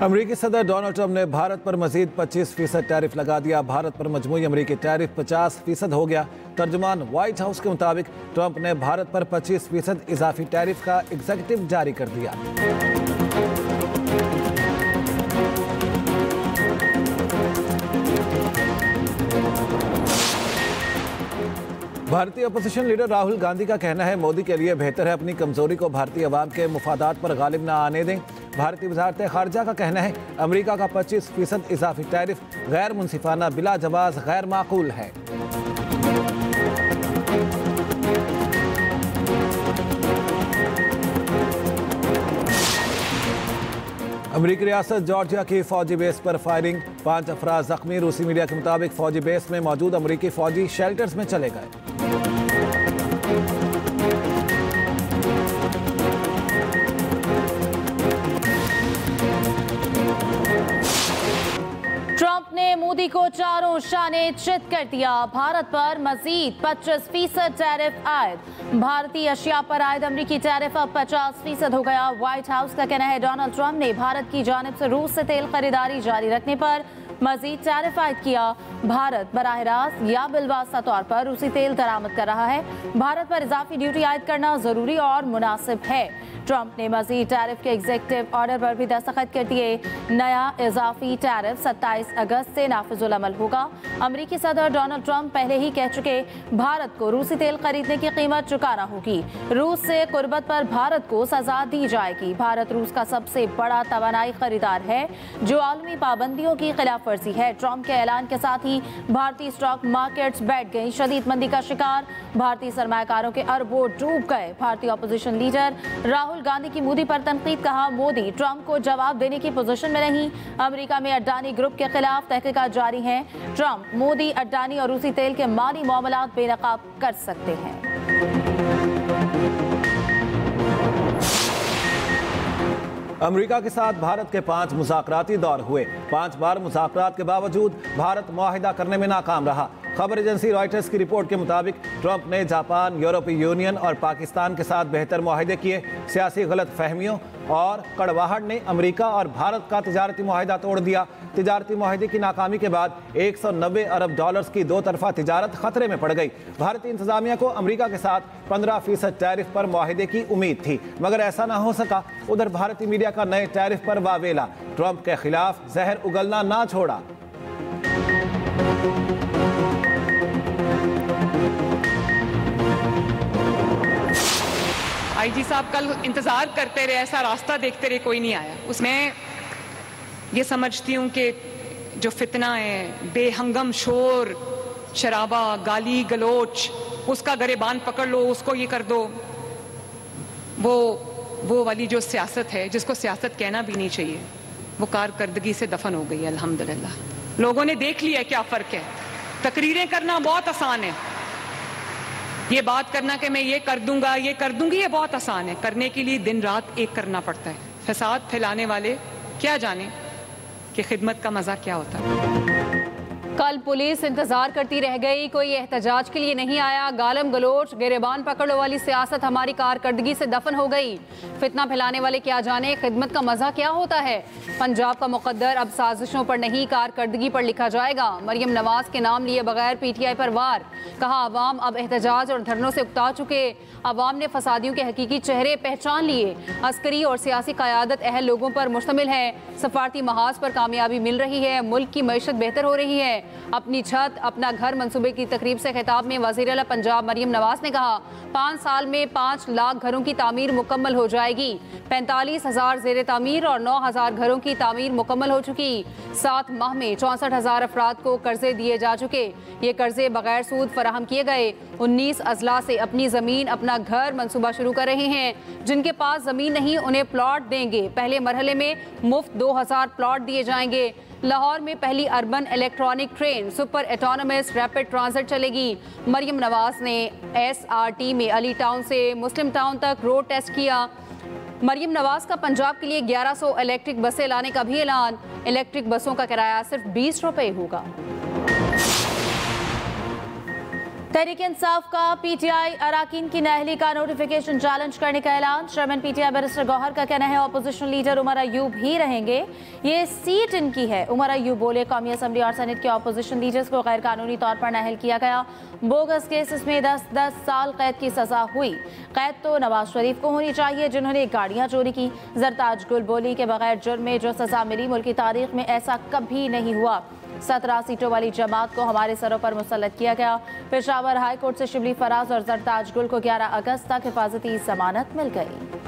अमरीकी सदर Donald Trump ने भारत पर मजीद 25% टैरिफ लगा दिया। भारत पर मजमूई अमरीकी टैरिफ 50% हो गया। तर्जुमान व्हाइट हाउस के मुताबिक ट्रंप ने भारत पर 25% इजाफी टैरिफ का एग्जीक्यूटिव जारी कर दिया। भारतीय अपोजिशन लीडर राहुल गांधी का कहना है मोदी के लिए बेहतर है अपनी कमजोरी को भारतीय अवाम के मुफादात पर गालिब न आने दें। भारतीय वजारत खारजा का कहना है अमरीका का 25% इजाफी टैरिफ गैर मुनसिफाना, बिला जवाज, गैर माकूल है। अमरीकी रियासत जॉर्जिया की फौजी बेस पर फायरिंग, 5 अफराद जख्मी। रूसी मीडिया के मुताबिक फौजी बेस में मौजूद अमरीकी फौजी शेल्टर्स में चले गए। ट्रंप ने मोदी को चारों शाने चित कर दिया। भारत पर मजीद 25% टैरिफ आयद। भारतीय अशिया पर आयद अमरीकी टैरिफ अब 50% हो गया। व्हाइट हाउस का कहना है डोनाल्ड ट्रंप ने भारत की जानिब से रूस से तेल खरीदारी जारी रखने पर मजीद टैरिफ आयद किया। भारत बराह रास्त या बिलवास्ता तौर पर रूसी तेल दरामद कर रहा है। भारत पर इजाफी ड्यूटी आयद करना जरूरी और मुनासिब है। ट्रंप ने मजीद टैरिफ के एग्जीक्यूटिव ऑर्डर पर भी दस्तखत कर दिए। नया इजाफी टैरिफ 27 अगस्त से नाफिजुल अमल होगा। अमरीकी सदर डोनाल्ड ट्रंप पहले ही कह चुके भारत को रूसी तेल खरीदने की कीमत चुकाना होगी। रूस से कुर्बत पर भारत को सजा दी जाएगी। भारत रूस का सबसे बड़ा तवानाई खरीदार है जो आलमी पाबंदियों की खिलाफ वर्जी है। ट्रंप के ऐलान के साथ ही भारतीय स्टॉक मार्केट्स बैठ गई शदीद मंदी का शिकार। भारतीय सरमायाकारों के अरबों डूब गए। भारतीय अपोजिशन लीडर राहुल गांधी की मोदी पर तनकीद, कहा मोदी ट्रंप को जवाब देने की पोजीशन में नहीं। अमेरिका में अड्डानी ग्रुप के खिलाफ तहकीकात जारी हैं। ट्रंप मोदी, अड्डानी और रूसी तेल के माली मामलात बेनकाब कर सकते हैं। अमेरिका के साथ भारत के 5 मुज़ाकराती दौर हुए। 5 बार मुज़ाकरात के बावजूद भारत मुआहिदा करने में नाकाम रहा। खबर एजेंसी रॉयटर्स की रिपोर्ट के मुताबिक ट्रंप ने जापान, यूरोपीय यूनियन और पाकिस्तान के साथ बेहतर मुआहिदे किए। सियासी गलत फहमियों और कड़वाहट ने अमेरिका और भारत का तिजारती मुआहिदा तोड़ दिया। तिजारती मुआहिदे की नाकामी के बाद 190 अरब डॉलर्स की 2 तरफा तिजारत खतरे में पड़ गई। भारतीय इंतजामिया को अमेरिका के साथ 15% टैरिफ पर मुआहिदे की उम्मीद थी, मगर ऐसा ना हो सका। उधर भारतीय मीडिया का नए टैरिफ पर वावेला, ट्रंप के खिलाफ जहर उगलना ना छोड़ा। आईजी साहब कल इंतजार करते रहे, ऐसा रास्ता देखते रहे, कोई नहीं आया। उसमें ये समझती हूँ कि जो फितना है, बेहंगम शोर शराबा, गाली गलोच, उसका गरेबान पकड़ लो, उसको ये कर दो, वो वाली जो सियासत है जिसको सियासत कहना भी नहीं चाहिए, वो कारकर्दगी से दफन हो गई है अल्हम्दुलिल्लाह। लोगों ने देख लिया क्या फ़र्क है। तकरीरें करना बहुत आसान है, ये बात करना कि मैं ये कर दूंगा, ये कर दूंगी, ये बहुत आसान है। करने के लिए दिन रात एक करना पड़ता है। फसाद फैलाने वाले क्या जाने कि खिदमत का मजा क्या होता है। कल पुलिस इंतजार करती रह गई, कोई एहतजाज के लिए नहीं आया। गालम गलोच, गिरेबान पकड़ो वाली सियासत हमारी कारकर्दगी से दफन हो गई। फितना फैलाने वाले क्या जाने खिदमत का मजा क्या होता है। पंजाब का मुकद्दर अब साजिशों पर नहीं, कारकर्दगी पर लिखा जाएगा। मरियम नवाज के नाम लिए बगैर पीटीआई पर वार, कहा अवाम अब एहतजाज और धरनों से उकता चुके। अवाम ने फसादियों के हकीकी चेहरे पहचान लिए। अस्करी और सियासी क़यादत अहल लोगों पर मुश्तमिल है। सफारती महाज पर कामयाबी मिल रही है। मुल्क की मईशत बेहतर हो रही है। अपनी छत अपना घर मंसूबे की तकरीब से खिताब में वज़ीर आला पंजाब मरियम नवाज ने कहा 5 साल में 5 लाख घरों की तामीर मुकम्मल हो जाएगी। 45,000 ज़ेर तामीर और 9,000 घरों की तामीर मुकम्मल हो चुकी। 7 माह में 64,000 अफराद को कर्जे दिए जा चुके। ये कर्जे बगैर सूद फराहम किए गए। 19 अजला से अपनी ज़मीन अपना घर मंसूबा शुरू कर रहे हैं। जिनके पास ज़मीन नहीं उन्हें प्लॉट देंगे। पहले मरहले में मुफ्त 2000 प्लॉट दिए जाएंगे। लाहौर में पहली urban electronic train super autonomous rapid transit चलेगी। मरियम नवाज ने SRT में अली टाउन से मुस्लिम टाउन तक रोड टेस्ट किया। मरियम नवाज का पंजाब के लिए 1100 इलेक्ट्रिक बसें लाने का भी ऐलान। इलेक्ट्रिक बसों का किराया सिर्फ 20 रुपये होगा। तहरीक इंसाफ का पीटीआई अराकीन की नाअहली का नोटिफिकेशन चैलेंज करने का ऐलान। चेयरमैन पीटीआई बैरिस्टर गौहर का कहना है ऑपोजिशन लीडर उमर अयूब ही रहेंगे, ये सीट इनकी है। उमर अयूब बोले कौमी असम्बली और सेनेट के ऑपोजिशन लीडर्स को गैर कानूनी तौर पर नाअहल किया गया। बोगस केसेस में 10-10 साल कैद की सजा हुई। कैद तो नवाज शरीफ को होनी चाहिए जिन्होंने गाड़ियां चोरी की। जरताज गुल बोली के बगैर जुर्म में जो सजा मिली मुल्क की तारीख में ऐसा कभी नहीं हुआ। 17 सीटों वाली जमात को हमारे सरों पर मुसल्लत किया गया। पेशावर हाई कोर्ट से शिबली फराज और जरताज गुल को 11 अगस्त तक हिफाजती जमानत मिल गई।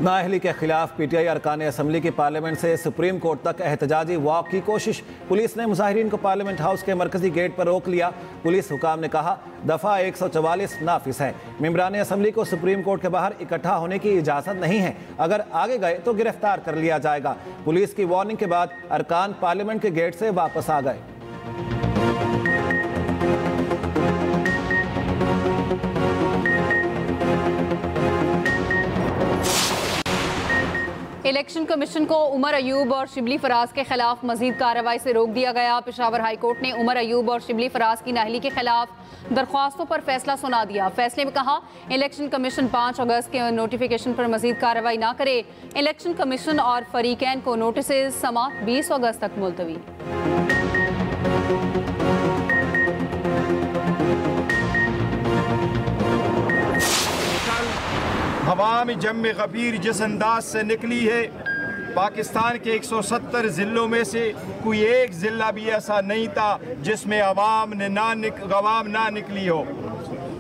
नाअहली के खिलाफ पीटीआई अरकान असम्बली की पार्लियामेंट से सुप्रीम कोर्ट तक एहतजाजी वॉक की कोशिश। पुलिस ने मुजाहिरीन को पार्लियामेंट हाउस के मरकजी गेट पर रोक लिया। पुलिस हुकाम ने कहा दफा 144 नाफिस है। मेंबरान असम्बली को सुप्रीम कोर्ट के बाहर इकट्ठा होने की इजाजत नहीं है, अगर आगे गए तो गिरफ्तार कर लिया जाएगा। पुलिस की वार्निंग के बाद अरकान पार्लियामेंट के गेट से वापस आ गए। इलेक्शन कमीशन को उमर अयूब और शिबली फराज के खिलाफ मजीद कार्रवाई से रोक दिया गया। पेशावर हाई कोर्ट ने उमर अयूब और शिबली फराज की नाअहली के खिलाफ दरख्वास्तों पर फैसला सुना दिया। फैसले में कहा इलेक्शन कमीशन 5 अगस्त के नोटिफिकेशन पर मजीद कार्रवाई ना करे। इलेक्शन कमीशन और फरीकैन को नोटिस समाअत 20 अगस्त तक मुलतवी। हवा में जम गफीर जिस अंदाज से निकली है, पाकिस्तान के 170 ज़िलों में से कोई एक ज़िला भी ऐसा नहीं था जिसमें अवाम ना निकली हो।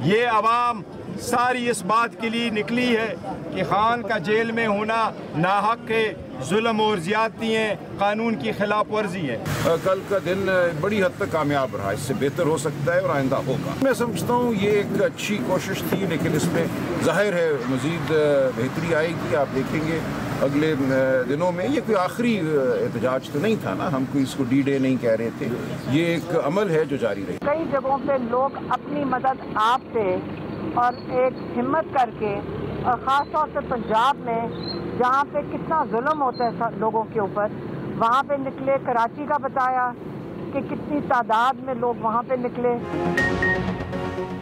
ये अवाम सारी इस बात के लिए निकली है कि खान का जेल में होना नाहक है, जुल्म और ज़्यादती हैं, कानून की खिलाफ वर्जी है। कल का दिन बड़ी हद तक कामयाब रहा, इससे बेहतर हो सकता है और आइंदा होगा। मैं समझता हूँ ये एक अच्छी कोशिश थी, लेकिन इसमें जाहिर है मज़ीद बेहतरी आएगी। आप देखेंगे अगले दिनों में। ये कोई आखिरी एहतजाज तो नहीं था ना, हम कोई इसको डी-डे नहीं कह रहे थे। ये एक अमल है जो जारी रहे। कई जगहों पे लोग अपनी मदद आप से और एक हिम्मत करके, और ख़ास तौर से पंजाब में जहाँ पे कितना जुल्म होता है लोगों के ऊपर, वहाँ पे निकले। कराची का बताया कि कितनी तादाद में लोग वहाँ पे निकले।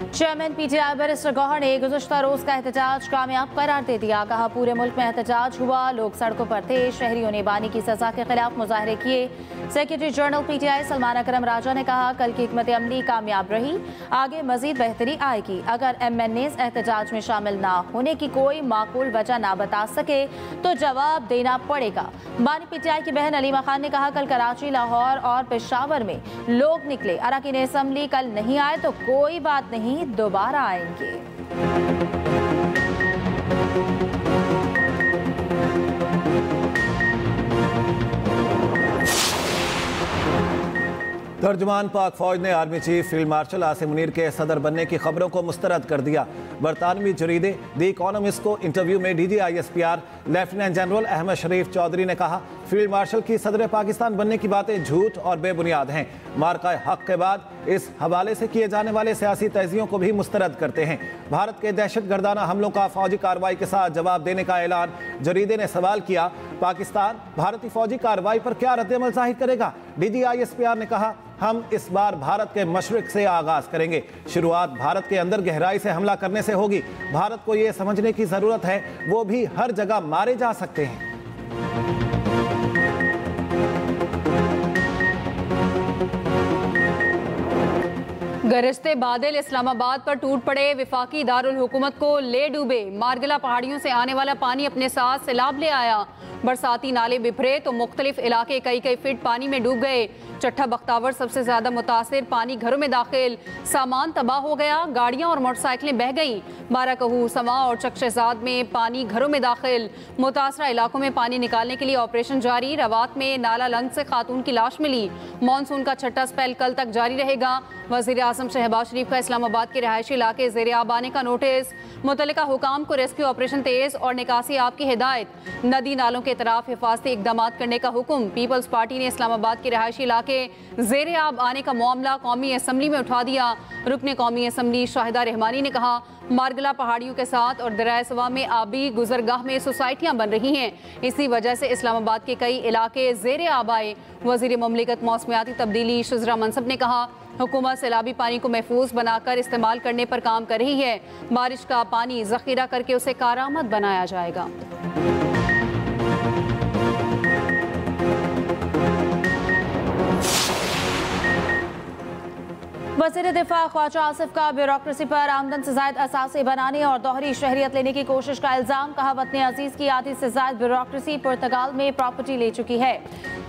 चेयरमैन पीटीआई बैरिस्टर गौहर ने गुज़श्ता रोज का एहतजाज कामयाब करार दे दिया। कहा पूरे मुल्क में एहतजाज हुआ, लोग सड़कों पर थे, शहरियों ने बानी की सजा के खिलाफ मुजाहरे किए। सेक्रेटरी जनरल पीटीआई सलमान अकरम राजा ने कहा कल की हिकमत अमली कामयाब रही, आगे मजीद बेहतरी आएगी। अगर MNAs एहतजाज में शामिल ना होने की कोई माकूल वजह ना बता सके तो जवाब देना पड़ेगा। बानी पीटीआई की बहन अलीमा खान ने कहा कल कराची, लाहौर और पेशावर में लोग निकले। अरकान असम्बली कल नहीं आए तो कोई बात नहीं, दोबारा आएंगे। तर्जुमान पाक फौज ने army chief field marshal Asim Munir के सदर बनने की खबरों को मुस्तरद कर दिया। बरतानवी जरीदे द इकोनॉमिस्ट को इंटरव्यू में DG ISPR lieutenant general Ahmed Sharif Chaudhry ने कहा फील्ड मार्शल की सदर पाकिस्तान बनने की बातें झूठ और बेबुनियाद हैं। मार्का हक के बाद इस हवाले से किए जाने वाले सियासी तजियों को भी मुस्तरद करते हैं। भारत के दहशतगर्दाना हमलों का फौजी कार्रवाई के साथ जवाब देने का ऐलान। जरीदे ने सवाल किया पाकिस्तान भारतीय फौजी कार्रवाई पर क्या रद्दअमल जाहिर करेगा। DG ISPR ने कहा हम इस बार भारत के मशरिक से आगाज करेंगे। शुरुआत भारत के अंदर गहराई से हमला करने से होगी। भारत को यह समझने की जरूरत है वो भी हर जगह मारे जा सकते हैं। गरजते बादल इस्लामाबाद पर टूट पड़े, विफाकी दारुल हुकूमत को ले डूबे। मारगिला पहाड़ियों से आने वाला पानी अपने साथ सैलाब ले आया। बरसाती नाले बिखरे तो मुख्तलिफ इलाके कई फीट पानी में डूब गए। चट्ठा बख्तावर सबसे ज्यादा मुतासिर, पानी घरों में दाखिल, सामान तबाह हो गया, गाड़ियां और मोटरसाइकिलें बह गईं। बाराकहू, समा और चक शहजाद में पानी घरों में दाखिल। मुतासरा इलाकों में पानी निकालने के लिए ऑपरेशन जारी। रवात में नाला लंग से खातून की लाश मिली। मानसून का छठा स्पेल कल तक जारी रहेगा। वज़ीर आज़म आजम शहबाज शरीफ का इस्लामाबाद के रहायशी इलाके ज़ेर आब आने का नोटिस, मुतल्लिका हुकाम को रेस्क्यू ऑपरेशन तेज और निकासी आप की हिदायत, नदी नालों के तरफ हिफाजती इकदाम करने का हुक्म। पीपल्स पार्टी ने इस्लामाबाद के रहायशी इलाके ज़ेर आब आने का मामला कौमी असम्बली में उठा दिया। रुकने कौमी असम्बली शाहिदा रहमानी ने कहा, मारगला पहाड़ियों के साथ और दरिया सवा में आबी गुजरगाह में सोसाइटियाँ बन रही हैं, इसी वजह से इस्लामाबाद के कई इलाके ज़ेर आब आए। वज़ीर मुमलिकत मौसमियाती तब्दीली शुज़रा मनसब ने कहा, हुकूमत सैलाबी पानी को महफूज बनाकर इस्तेमाल करने पर काम कर रही है। बारिश का पानी ज़ख़ीरा करके उसे कारआमद बनाया जाएगा। वज़ीर दिफा ख्वाजा आसिफ का ब्यूरोक्रेसी पर आमदन से ज़ायद असासे बनाने और दोहरी शहरियत लेने की कोशिश का इल्ज़ाम। कहा, वतन अजीज़ की आधी से ज़ायद ब्यूरोक्रेसी पुर्तगाल में प्रॉपर्टी ले चुकी है,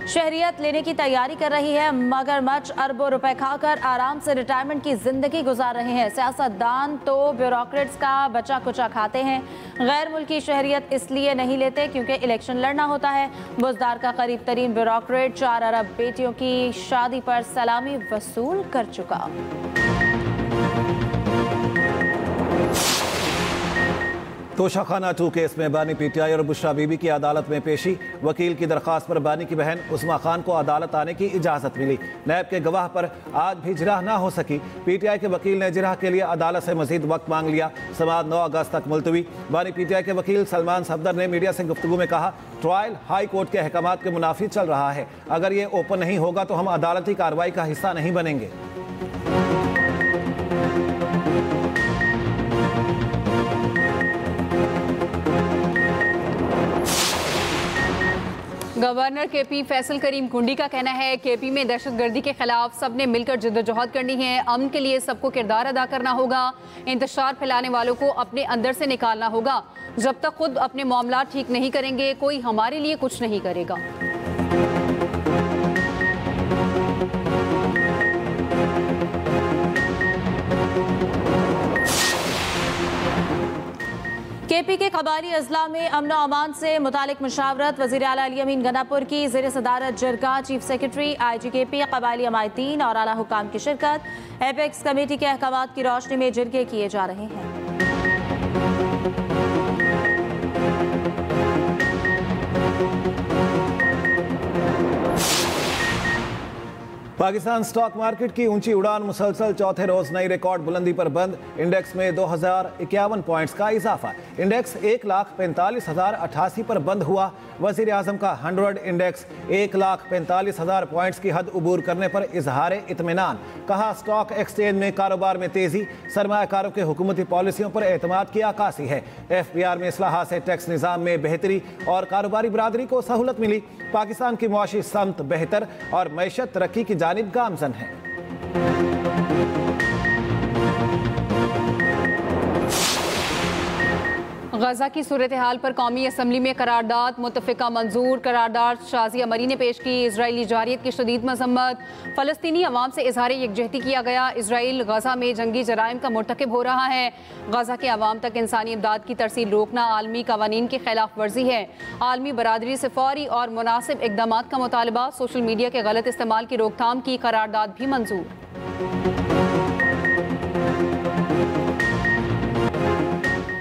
शहरियत लेने की तैयारी कर रही है, मगर मच अरबों रुपए खाकर आराम से रिटायरमेंट की जिंदगी गुजार रहे हैं। सियासतदान तो ब्यूरोक्रेट्स का बचा कुचा खाते हैं। गैर मुल्की शहरियत इसलिए नहीं लेते क्योंकि इलेक्शन लड़ना होता है। बुज़दार का करीब तरीन ब्यूरोक्रेट 4 अरब बेटियों की शादी पर सलामी वसूल कर चुका। तोशाखाना 2 केस में बानी पीटीआई और बुशरा बीबी की अदालत में पेशी। वकील की दरख्वास्त पर बानी की बहन उस्मा खान को अदालत आने की इजाज़त मिली। नैब के गवाह पर आज भी जिरह ना हो सकी। पीटीआई के वकील ने जिरह के लिए अदालत से मजीद वक्त मांग लिया। समाअत 9 अगस्त तक मुलतवी। बानी पीटीआई के वकील सलमान सफदर ने मीडिया से गुफ्तगू में कहा, ट्रायल हाई कोर्ट के अहकामात के मुनाफी चल रहा है। अगर ये ओपन नहीं होगा तो हम अदालती कार्रवाई का हिस्सा नहीं बनेंगे। गवर्नर केपी फैसल करीम कुंडी का कहना है, केपी में दहशतगर्दी के खिलाफ सबने मिलकर जद्दोजहद करनी है। अमन के लिए सबको किरदार अदा करना होगा। इंतशार फैलाने वालों को अपने अंदर से निकालना होगा। जब तक खुद अपने मामला ठीक नहीं करेंगे, कोई हमारे लिए कुछ नहीं करेगा। केपी के कबायली अजला में अमन अमान से मुतालिक मुशावरत। वज़ीर आला अली अमीन गनापुर की ज़ेर सदारत जरगा, चीफ सेक्रेटरी IG केपी, कबायली अमायतीन और आला हुकाम की शिरकत। एपेक्स कमेटी के अहकामात की रोशनी में जरगे किए जा रहे हैं। पाकिस्तान स्टॉक मार्केट की ऊंची उड़ान मुसलसल चौथे रोज नई रिकॉर्ड बुलंदी पर बंद। इंडेक्स में 2051 पॉइंट्स का इजाफा। इंडेक्स 1,45,088 पर बंद हुआ। वजीर आजम का 100 इंडेक्स 1,45,000 पॉइंट्स की हद उबूर करने पर इजहार इत्मीनान। कहा, स्टॉक एक्सचेंज में कारोबार में तेजी, सरमायाकारों के हुकूमती पॉलिसियों पर एतमाद की अक्कासी है। FBR में इस्लाहात से टैक्स निज़ाम में बेहतरी और कारोबारी बरादरी को सहूलत मिली। पाकिस्तान की मुआशी समत बेहतर और मैशत तरक्की की जानिब गामजन है। गजा की सूरत हाल पर कौमी असम्बली में करारदाद मुतफ़िका मंजूर। करारदाद शाजिया मरी ने पेश की। इजरायली जारियत की शदीद मजम्मत। फ़लस्तीनी अवाम से इजहार यकजहती किया गया। इसराइल गजा में जंगी जराइम का मुर्तकिब हो रहा है। गजा के अवाम तक इंसानी इमदाद की तरसील रोकना आलमी कवानीन की खिलाफ वर्जी है। आलमी बरादरी से फौरी और मुनासिब इक़दाम का मुतालबा। सोशल मीडिया के गलत इस्तेमाल की रोकथाम की करारदाद भी मंजूर।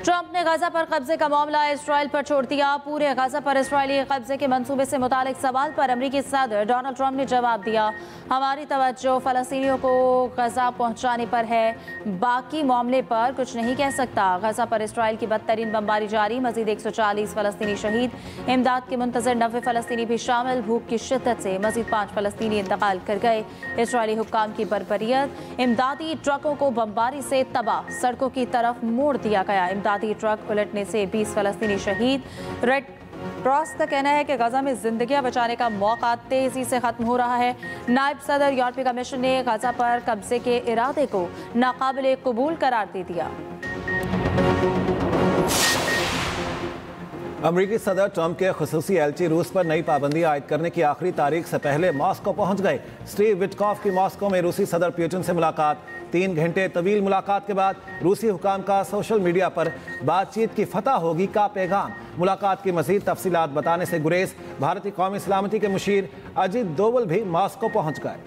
ट्रंप ने गजा पर कब्जे का मामला इसराइल पर छोड़ दिया। पूरे गजा पर इसराइली कब्जे के मंसूबे से मुतालिक सवाल पर अमरीकी सदर डोनाल्ड ट्रंप ने जवाब दिया, हमारी तवज्जो फ़लस्तीनियों को गजा पहुंचाने पर है, बाकी मामले पर कुछ नहीं कह सकता। गजा पर इसराइल की बदतरीन बमबारी जारी। मजीद 140 फ़लस्तीनी शहीद, इमदाद के मुंतज़र 90 फ़लस्तीनी भी शामिल। भूख की शिद्दत से मजीद 5 फ़लस्तीनी इंतकाल कर गए। इसराइली हुक्काम की बर्बरियत। इमदादी ट्रकों को बमबारी से तबाह, सड़कों की तरफ मोड़ दिया गया। इमदादी ट्रक उलटने से 20 फ़लस्तीनी शहीद। रेड क्रॉस का कहना है कि गजा में जिंदगियां बचाने का मौका तेजी से खत्म हो रहा है। नायब सदर यूरोपीय कमीशन ने गजा पर कब्जे के इरादे को नाकाबिले कबूल करार दे दिया। अमरीकी सदर ट्रंप के खुसूसी एलची रूस पर नई पाबंदी आयद करने की आखिरी तारीख से पहले मॉस्को पहुंच गए। स्टीव विटकॉफ की मॉस्को में रूसी सदर पुतिन से मुलाकात। 3 घंटे तवील मुलाकात के बाद रूसी हुकाम का सोशल मीडिया पर बातचीत की फतह होगी का पैगाम। मुलाकात की मजीद तफसीलात बताने से गुरेज। भारतीय कौमी सलामती के मुशीर अजित डोवल भी मॉस्को पहुंच गए।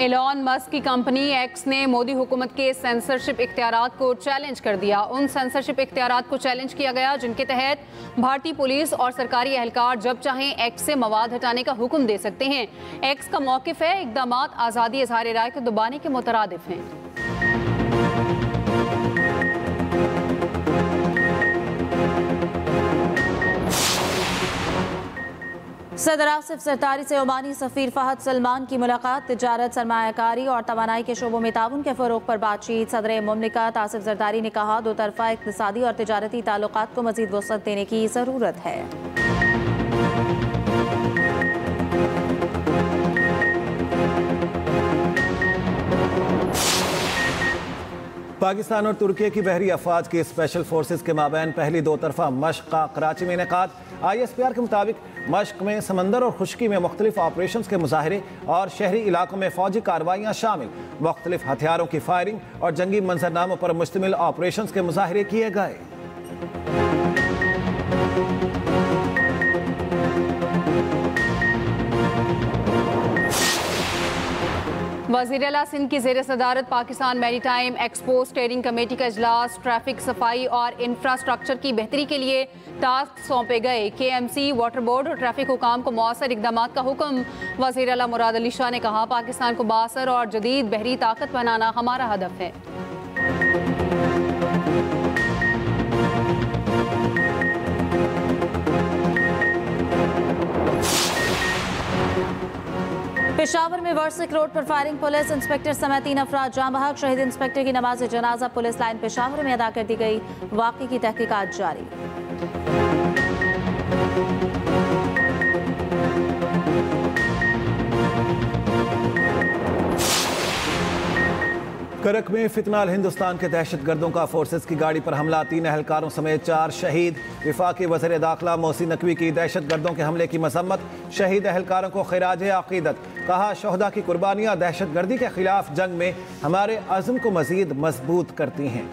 एलॉन मस्क की कंपनी एक्स ने मोदी हुकूमत के सेंसरशिप इख्तियारात को चैलेंज कर दिया। उन सेंसरशिप इख्तियारात को चैलेंज किया गया जिनके तहत भारतीय पुलिस और सरकारी एहलकार जब चाहें एक्स से मवाद हटाने का हुक्म दे सकते हैं। एक्स का मौकिफ है इक़दामात आज़ादी इज़हार राय को दबाने के मुतरादिफ हैं। सदर आसिफ ज़रदारी से ओमानी सफ़ीर फ़हद सलमान की मुलाकात। तिजारत, सरमायाकारी और तवानाई के शोबों में ताउन के फ़रोग़ पर बातचीत। सदर मुमलिकत आसिफ ज़रदारी ने कहा, दो तरफ़ा इक़्तिसादी और तिजारती ताल्लुक़ात को मज़ीद वसअत देने की ज़रूरत है। पाकिस्तान और तुर्की की बहरी अफवाज की स्पेशल फोर्सेज के माबैन पहली दो तरफा मश्क का कराची में इनेकाद। ISPR के मुताबिक मश्क में समंदर और खुश्की में मुख्तलिफ ऑपरेशन के मुजाहरे और शहरी इलाकों में फौजी कार्रवाइयाँ शामिल। मुख्तलिफ हथियारों की फायरिंग और जंगी मंजरनामों पर मुश्तमिल ऑपरेशन के मुजाहरे किए गए। वज़ीर आला सिंध की ज़ेर सदारत Pakistan maritime expo steering committee का इजलास। ट्रैफिक, सफाई और इंफ्रास्ट्रक्चर की बेहतरी के लिए टास्क सौंपे गए। KMC, वाटर बोर्ड और ट्रैफिक हुकाम को मौसर इक़दामात का हुक्म। वज़ीर आला मुराद अली शाह ने कहा, पाकिस्तान को बासर और जदीद बहरी ताकत बनाना हमारा हदफ है। पेशावर में वर्सिक रोड पर फायरिंग, पुलिस इंस्पेक्टर समेत 3 अफराद जाँ बहक। शहीद इंस्पेक्टर की नमाज जनाजा पुलिस लाइन पेशावर में अदा कर दी गई। वाक़े की तहकीकात जारी। करक में फितनाल हिंदुस्तान के दहशतगर्दों का फोर्सेस की गाड़ी पर हमला, 3 एहलकारों समेत 4 शहीद। वफाकी वज़ीर दाखिला मोहसिन नकवी की दहशतगर्दों के हमले की मजम्मत, शहीद एहलकारों को खिराज अक़ीदत। कहा, शोहदा की कुर्बानियाँ दहशतगर्दी के खिलाफ जंग में हमारे अज़्म को मज़ीद मजबूत करती हैं।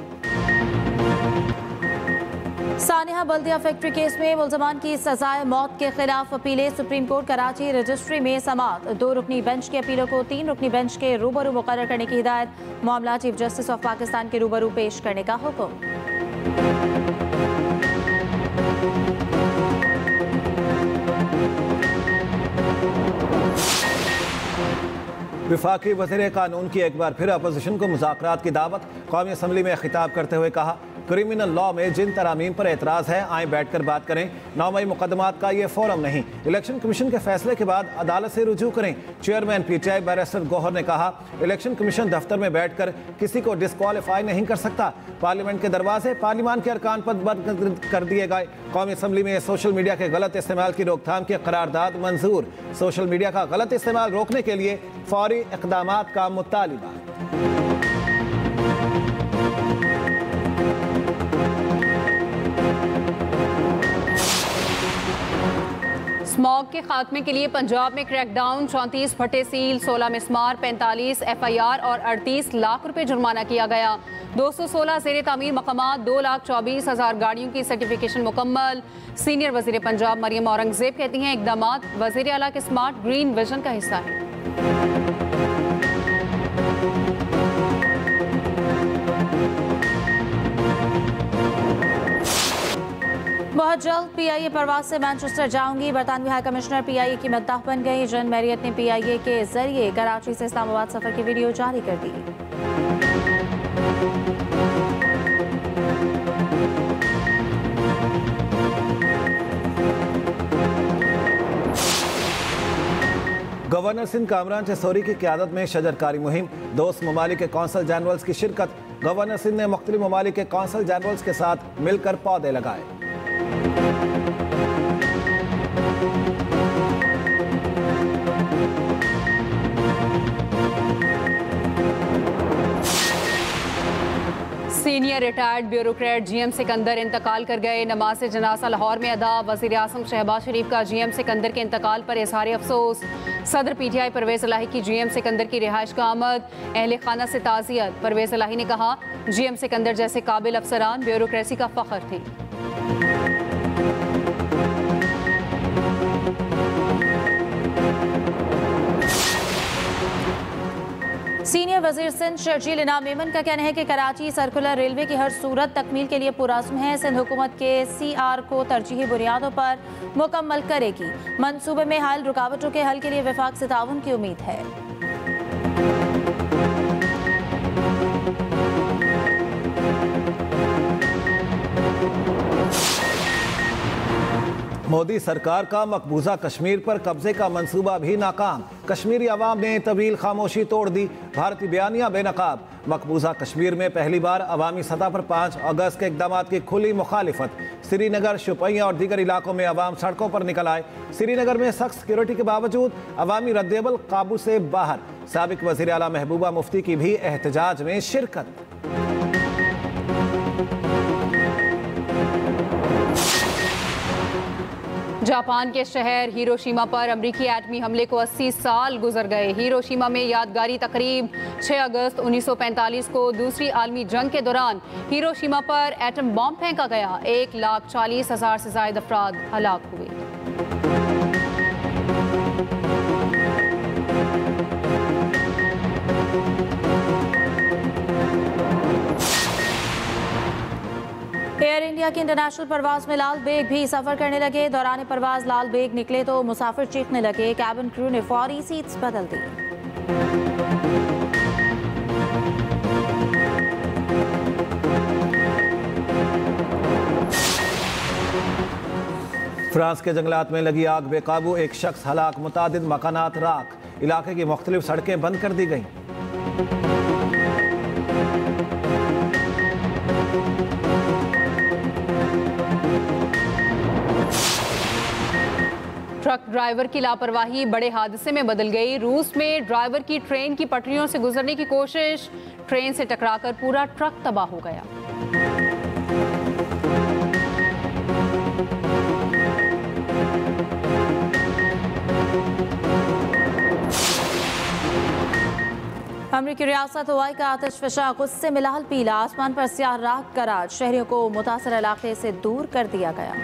सानिया बल्दिया फैक्ट्री केस में मुल्ज़मान की सजाए मौत के खिलाफ अपीलें। सुप्रीम कोर्ट कराची रजिस्ट्री में समाअत। 2 रुकनी बेंच की अपीलों को 3 रुकनी बेंच के रूबरू मुकर्रर करने की हिदायत। मामला चीफ जस्टिस ऑफ पाकिस्तान के रूबरू पेश करने का हुक्म। वफाकी वज़ीर कानून की एक बार फिर अपोजिशन को मुज़ाकरात की दावत। कौमी असम्बली में खिताब करते हुए कहा, क्रिमिनल लॉ में जिन तरामीम पर एतराज़ है आए बैठ कर बात करें। 9 मई मुकदमात का ये फोरम नहीं। इलेक्शन कमीशन के फैसले के बाद अदालत से रुजू करें। चेयरमैन PTI बैरिस्टर गौहर ने कहा, इलेक्शन कमीशन दफ्तर में बैठ कर किसी को डिस्क्वालीफाई नहीं कर सकता। पार्लियामेंट के दरवाजे पार्लियामान के अरकान पर बंद कर दिए गए। कौमी असम्बली में सोशल मीडिया के गलत इस्तेमाल की रोकथाम की करारदाद मंजूर। सोशल मीडिया का गलत इस्तेमाल रोकने के लिए फौरी इक़दामात का मुतालिबा। स्मॉग के खात्मे के लिए पंजाब में क्रैकडाउन, 34 फटे सील, 16 मिसमार, 45 FIR और 38 लाख रुपए जुर्माना किया गया। 216 ज़ेर तामीर मकामात, 2,24,000 गाड़ियों की सर्टिफिकेशन मुकम्मल। सीनियर वज़ीर पंजाब मरियम औरंगज़ेब कहती हैं, इक़दामात वज़ीर आला के स्मार्ट ग्रीन विजन का हिस्सा है। बहुत जल्द PIA परवाज से मैनचेस्टर जाऊंगी। बरतानवी हाई कमिश्नर PIA की मद्दाह बन गई। जन मैरियत ने PIA के जरिए कराची से इस्लामाबाद सफर की वीडियो जारी कर दी। गवर्नर सिंध कामरान चसोरी की क़यादत में शजरकारी मुहिम, दोस्त ममालिक के कौंसल जनरल्स की शिरकत। गवर्नर सिंध ने मुख्तलिफ ममालिक के कौंसल जनरल्स के साथ मिलकर पौधे लगाए। Senior retired bureaucrat GM Sikandar इंतकाल कर गए। नमाज जनाजा लाहौर में अदा। वज़ीर आज़म शहबाज शरीफ का GM सिकंदर के इंतकाल पर इज़हार अफसोस। सदर PTI परवेज़ इलाही की GM सिकंदर की रिहाइश का आमद। अहले खाना से ताज़ियत। परवेज़ इलाही ने कहा, GM सिकंदर जैसे काबिल अफसरान ब्यूरोक्रेसी का फ़ख्र थे। वजीर सिंध शर्जील इनाम मेमन का कहना है कि कराची सर्कुलर रेलवे की हर सूरत तकमील के लिए पुरअज़्म है। सिंध हुकूमत के CR को तरजीही बुनियादों पर मुकम्मल करेगी। मंसूबे में हाल रुकावटों के हल के लिए वफाक से ताउन की उम्मीद है। मोदी सरकार का मकबूजा कश्मीर पर कब्जे का मंसूबा भी नाकाम। कश्मीरी अवाम ने तवील खामोशी तोड़ दी। भारतीय बयानिया बेनकाब। मकबूजा कश्मीर में पहली बार अवामी सतह पर 5 अगस्त के इकदाम की खुली मुखालिफत। श्रीनगर, शोपियां और दीगर इलाकों में अवाम सड़कों पर निकल आए। श्रीनगर में सख्त सिक्योरिटी के बावजूद अवामी रद्देबल काबू से बाहर। साबिक वज़ीर आला महबूबा मुफ्ती की भी एहतजाज में शिरकत। जापान के शहर हिरोशिमा पर अमरीकी एटमी हमले को 80 साल गुजर गए। हिरोशिमा में यादगारी तकरीब 6 अगस्त 1945 को दूसरी आलमी जंग के दौरान हिरोशिमा पर एटम बम फेंका गया। 1,40,000 से ज्यादा अफराद हलाक हुए। एयर इंडिया की इंटरनेशनल परवाज में लाल बेग भी सफर करने लगे। दौरान परवाज लाल बेग निकले तो मुसाफिर चीखने लगे। कैबिन क्रू ने फौरी सीट्स बदल दी। फ्रांस के जंगलात में लगी आग बेकाबू। एक शख्स हलाक, मुतादिद मकानात राख। इलाके की मुख्तलिफ सड़कें बंद कर दी गईं। ट्रक ड्राइवर की लापरवाही बड़े हादसे में बदल गई। रूस में ड्राइवर की ट्रेन की पटरियों से गुजरने की कोशिश, ट्रेन से टकराकर पूरा ट्रक तबाह हो गया। अमरीकी रियासत हवाई का आतिशफशा गुस्से में लाल पीला। आसमान पर स्याह राख का राज। शहरियों को मुतासर इलाके से दूर कर दिया गया।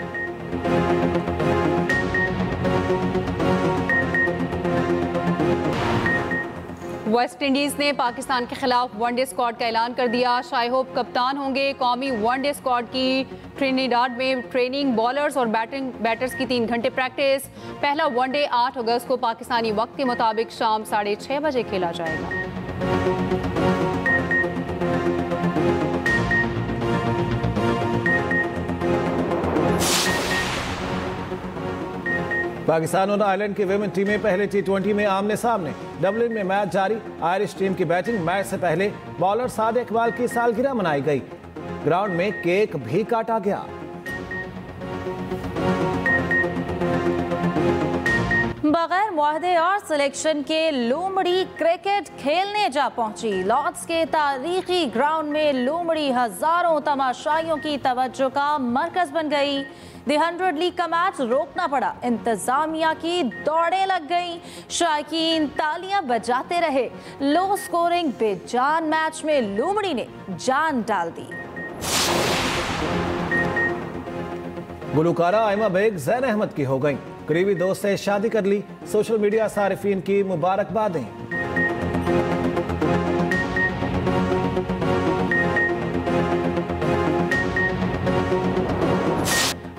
वेस्ट इंडीज ने पाकिस्तान के खिलाफ वनडे स्क्वाड का ऐलान कर दिया। शाई होप कप्तान होंगे। कौमी वनडे स्क्वाड की ट्रिनिडाड में ट्रेनिंग, बॉलर्स और बैटर्स की 3 घंटे प्रैक्टिस। पहला वनडे 8 अगस्त को पाकिस्तानी वक्त के मुताबिक शाम 6:30 बजे खेला जाएगा। पाकिस्तान और आयरलैंड की विमेन टीमें पहले T20 में आमने सामने। डबलिन में मैच जारी। आयरिश टीम की बैटिंग। मैच से पहले बॉलर साद इकबाल की सालगिरह मनाई गई। ग्राउंड में केक भी काटा गया। बगैर मुआहदे और सिलेक्शन के लोमड़ी क्रिकेट खेलने जा पहुंची। लॉर्ड्स के तारीखी ग्राउंड में लोमड़ी हजारों तमाशाइयों की तवज्जो का मरकज बन गई। द 100 लीग का मैच रोकना पड़ा। इंतजामिया की दौड़ें लग गई। शायकीन तालियां बजाते रहे। लो स्कोरिंग बेजान मैच में लोमड़ी ने जान डाल दी। गुलकारा आयमा बेग ज़ैन अहमद की हो गई। करीबी दोस्त से शादी कर ली। सोशल मीडिया सारिफीन की मुबारकबादें।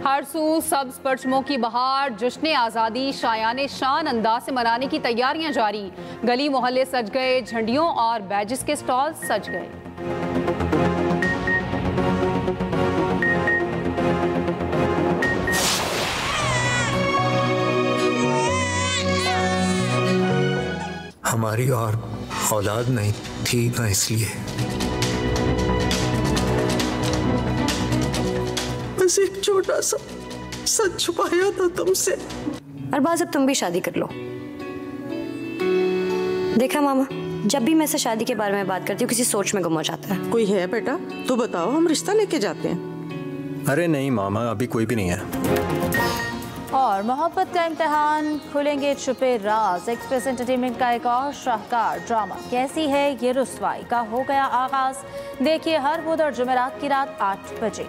हर सू सब्ज परचमों की बहार। जश्न आज़ादी शायाने शान अंदाज से मनाने की तैयारियां जारी। गली मोहल्ले सज गए। झंडियों और बैजेस के स्टॉल सज गए। हमारी और औलाद नहीं थी ना, इसलिए बस एक छोटा सा सच छुपाया था तुमसे। अरबाज, अब तुम भी शादी कर लो। देखा मामा, जब भी मैं ऐसे शादी के बारे में बात करती हूँ किसी सोच में गुम हो जाता है। कोई है बेटा? तो बताओ, हम रिश्ता लेके जाते हैं। अरे नहीं मामा, अभी कोई भी नहीं है। और मोहब्बत का इम्तिहान, खुलेंगे छुपे राज। एक्सप्रेस एंटरटेनमेंट का एक और शाहकार ड्रामा कैसी है ये रुस्वाई का हो गया आगाज। देखिए हर बुध और जुमेरात की रात 8 बजे।